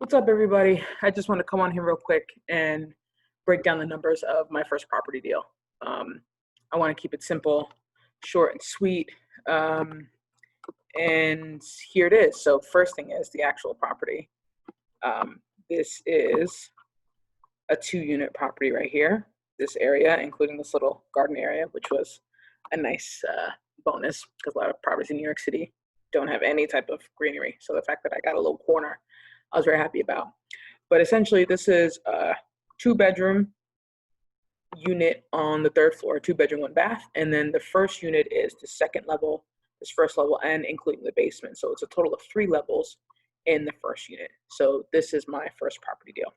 What's up, everybody? I just want to come on here real quick and break down the numbers of my first property deal. I want to keep it simple, short, and sweet. And here it is. So, first thing is the actual property. This is a 2-unit property right here. This area, including this little garden area, which was a nice bonus because a lot of properties in New York City don't have any type of greenery. So, the fact that I got a little corner, I was very happy about. But essentially, this is a 2-bedroom unit on the 3rd floor, 2-bedroom, 1 bath. And then the first unit is the second level, this first level, and including the basement. So it's a total of 3 levels in the first unit. So this is my first property deal.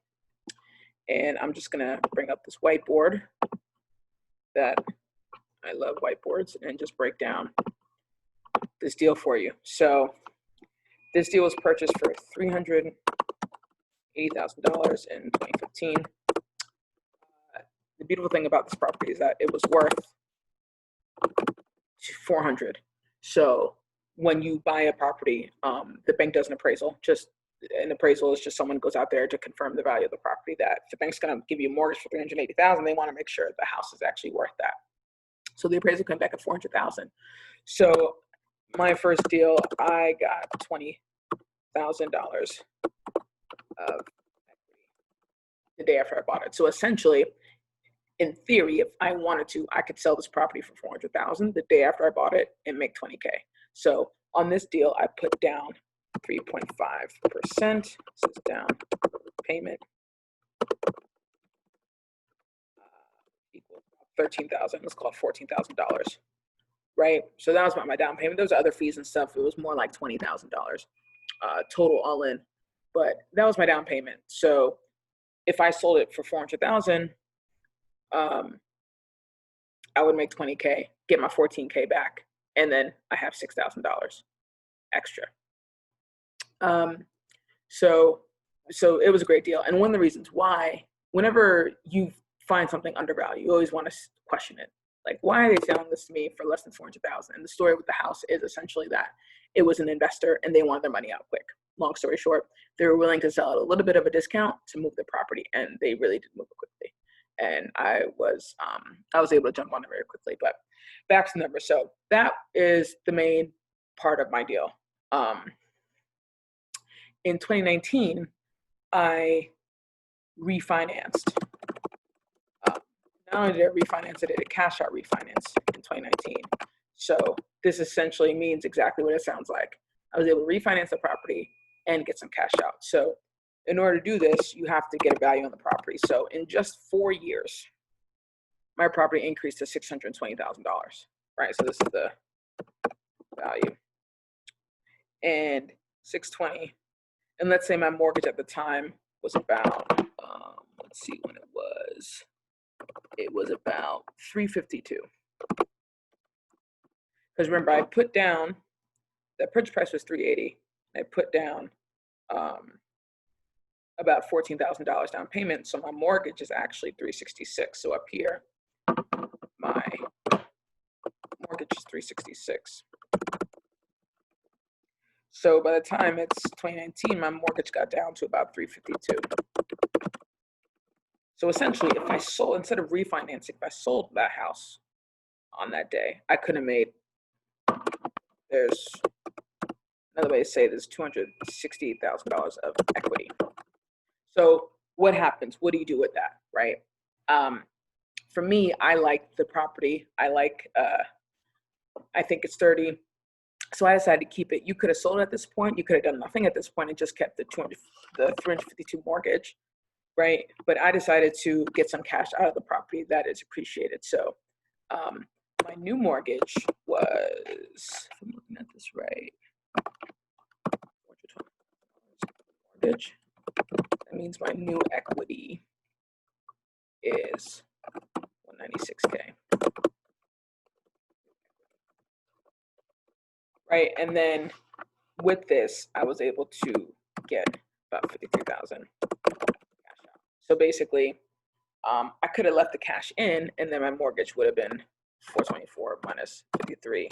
And I'm just gonna bring up this whiteboard that I love whiteboards and just break down this deal for you. So this deal was purchased for $380,000 in 2015. The beautiful thing about this property is that it was worth $400,000. So when you buy a property, the bank does an appraisal. Just an appraisal is just someone goes out there to confirm the value of the property. That if the bank's going to give you a mortgage for $380,000, they want to make sure the house is actually worth that. So the appraisal came back at $400,000. So my first deal, I got $20,000 of equity the day after I bought it. So essentially, in theory, if I wanted to, I could sell this property for $400,000 the day after I bought it and make $20K. So on this deal, I put down 3.5%. This is down payment equals $13,000. Let's call it $14,000, right? So that was my down payment. There was other fees and stuff. It was more like $20,000 total all in, but that was my down payment. So if I sold it for $400,000, I would make $20K, get my $14K back, and then I have $6,000 extra. So it was a great deal. And one of the reasons why, whenever you find something undervalued, you always want to question it. Like, why are they selling this to me for less than $400,000? And the story with the house is essentially that it was an investor and they wanted their money out quick. Long story short, they were willing to sell at a little bit of a discount to move the property, and they really did move it quickly. And I was able to jump on it very quickly. But back to the numbers. So that is the main part of my deal. In 2019, I refinanced. Not only did I refinance, I did a cash out refinance in 2019. So this essentially means exactly what it sounds like. I was able to refinance the property and get some cash out. So in order to do this, you have to get a value on the property. So in just 4 years, my property increased to $620,000, right? So this is the value. And 620, and let's say my mortgage at the time was about, let's see when it was about 352. Because remember, I put down, the purchase price was 380. I put down about $14,000 down payment. So my mortgage is actually 366. So up here, my mortgage is 366. So by the time it's 2019, my mortgage got down to about 352. So essentially, if I sold, instead of refinancing, if I sold that house on that day, I could have made, there's another way to say there's $268,000 of equity. So what happens? What do you do with that, right? For me, I like the property. I think it's sturdy. So I decided to keep it. You could have sold it at this point. You could have done nothing at this point and just kept the 352 mortgage, right? But I decided to get some cash out of the property that is appreciated. So my new mortgage was, if I'm looking at this right, mortgage. That means my new equity is $196K. Right, and then with this, I was able to get about $53,000 cash out. So basically, I could have left the cash in, and then my mortgage would have been 424 minus 53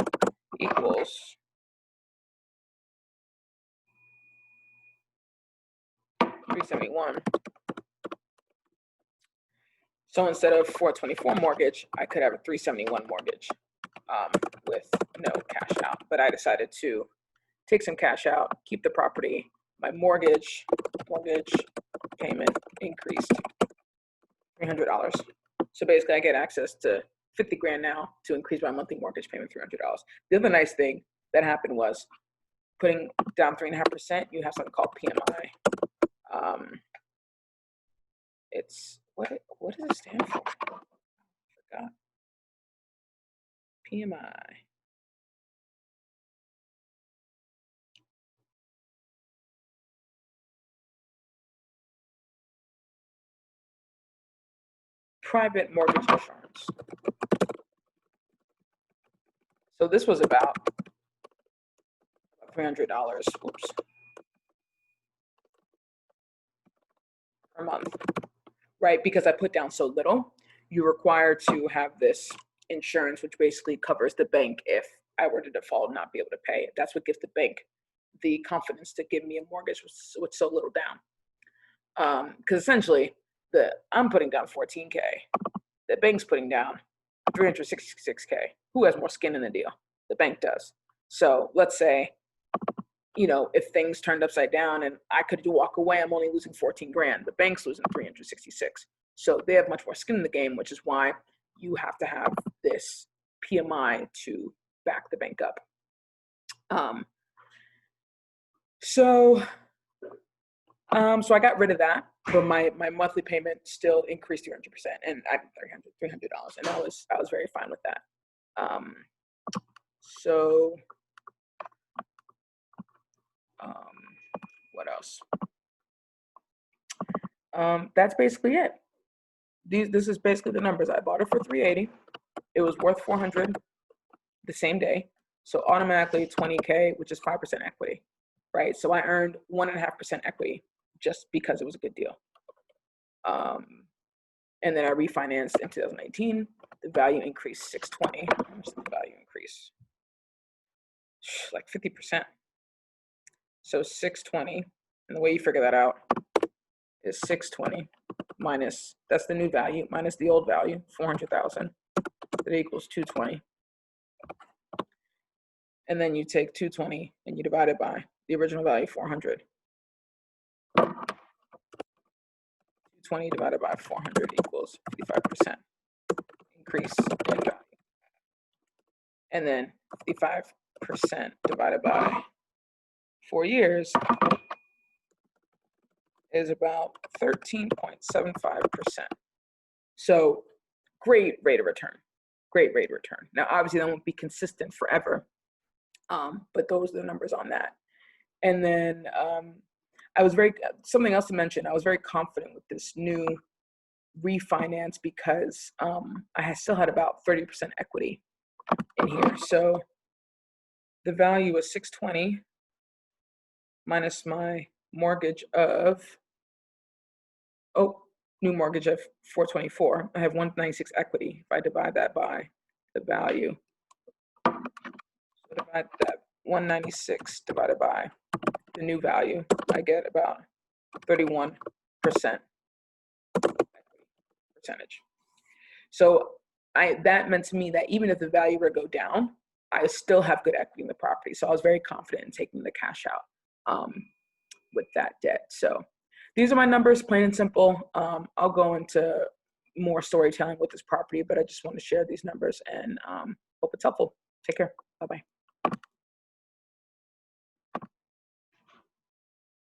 equals 371. So instead of 424 mortgage, I could have a 371 mortgage with no cash out. But I decided to take some cash out, keep the property. My mortgage payment increased $300. So basically I get access to 50 grand now to increase my monthly mortgage payment $300. The other nice thing that happened was putting down 3.5%, you have something called PMI. It's, what does it stand for? I forgot. PMI. Private mortgage insurance. So this was about $300, whoops, per month, right? Because I put down so little, you're required to have this insurance, which basically covers the bank if I were to default and not be able to pay. That's what gives the bank the confidence to give me a mortgage with so little down. Because essentially, I'm putting down 14K. The bank's putting down 366K. Who has more skin in the deal? The bank does. So let's say, you know, if things turned upside down and I could walk away, I'm only losing 14 grand. The bank's losing 366. So they have much more skin in the game, which is why you have to have this PMI to back the bank up. So I got rid of that, but my monthly payment still increased 300%, and $300, and I was very fine with that. What else? That's basically it. This is basically the numbers. I bought it for 380. It was worth 400 the same day. So automatically 20K, which is 5% equity, right? So I earned 1.5% equity just because it was a good deal. And then I refinanced in 2019. The value increased 620. How much did the value increase? Like 50%. So 620, and the way you figure that out is 620 minus, that's the new value, minus the old value, 400,000. That equals 220. And then you take 220 and you divide it by the original value, 400. 220 divided by 400 equals 55% increase in value. And then 55% divided by 4 years is about 13.75%. So great rate of return, great rate of return. Now, obviously that won't be consistent forever, but those are the numbers on that. And then something else to mention, I was very confident with this new refinance because I still had about 30% equity in here. So the value was 620 minus my mortgage of, new mortgage of 424. I have 196 equity. If I divide that by the value, so divide that 196 divided by the new value, I get about 31% percentage. So that meant to me that even if the value were to go down, I still have good equity in the property. So I was very confident in taking the cash out with that debt. So these are my numbers, plain and simple. I'll go into more storytelling with this property, but I just want to share these numbers and hope it's helpful. Take care. Bye-bye.